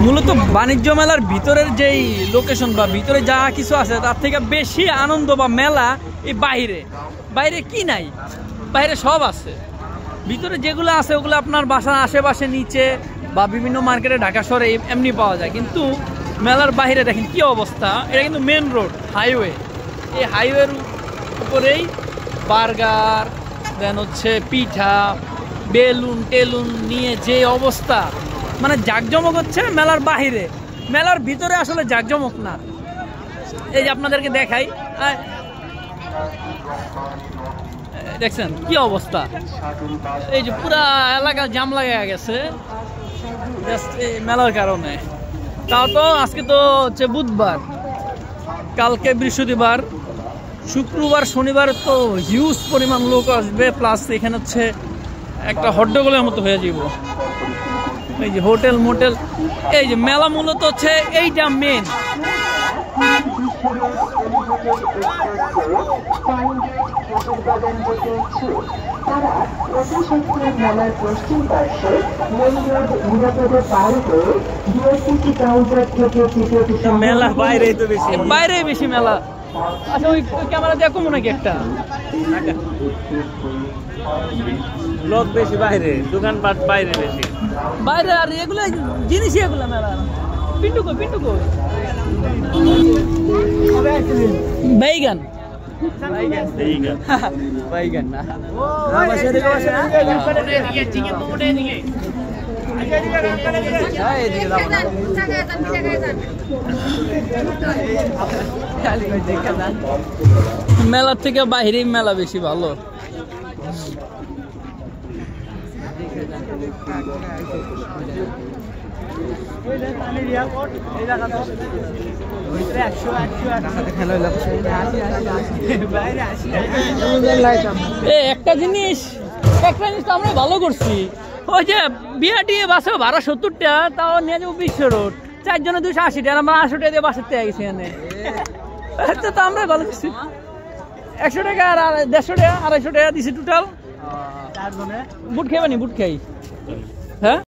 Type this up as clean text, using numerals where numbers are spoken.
মূলত বাণিজ্য মেলার ভিতরের যেই লোকেশন বা ভিতরে যা কিছু আছে তার থেকে বেশি আনন্দ বা মেলা এই বাইরে। বাইরে কি নাই, বাইরে সব আছে। ভিতরে যেগুলো আছে ওগুলো আপনার বাসার আশেপাশে নিচে বা বিভিন্ন মার্কেটে ঢাকা শহরে এমনি পাওয়া যায়, কিন্তু মেলার বাইরে দেখেন কি অবস্থা। এটা কিন্তু মেন রোড, হাইওয়ে। এই হাইওয়ের উপরেই বার্গার, দেন হচ্ছে পিঠা, বেলুন টেলুন নিয়ে যে অবস্থা, মানে জাঁকজমক হচ্ছে মেলার বাহিরে। মেলার ভিতরে আসলে জাঁকজমক না। এই যে আপনাদেরকে দেখাই, দেখছেন কি অবস্থা। এই যে পুরা এলাকা জাম লাগা গেছে মেলার কারণে। তাও তো আজকে তো হচ্ছে বুধবার, কালকে বৃহস্পতিবার, শুক্রবার শনিবার তো হিউজ পরিমাণ লোক আসবে। প্লাস এখানে হচ্ছে একটা হট্টগোলের মতো হয়ে যাব। এই যে হোটেল মোটেল, এই যে মেলা মূলত হচ্ছে এইটা মেন। মেলা বাইরে তো বেশি, বাইরে বেশি মেলা। আচ্ছা ওই ক্যামেরা দেখো মনে কি একটা লোক বেশি বাইরে, দোকানপাট বাইরে বেশি বাইরে। আর এগুলো জিনিসই এগুলো মেলা। পিন্টু কই, পিন্টু কই? বাইগান, বাইগান না মেলার থেকে বাইরে মেলা বেশি ভালো। একটা জিনিস তো আমরা ভালো করছি, ওই যে বিআরটি বাসে ভাড়া 70 টাকা, তাও নিয়ে যাবো 20 রোড, 4 জনে 280 টাকা, আমরা 80 টাকা দিয়ে বাসের থেকে গেছি এখানে। তো আমরা ভালো করছি, 100 টাকা আর 150 টাকা 250 টাকা দিছি টোটাল। বুট খাইবানি? বুট খাই, হ্যাঁ।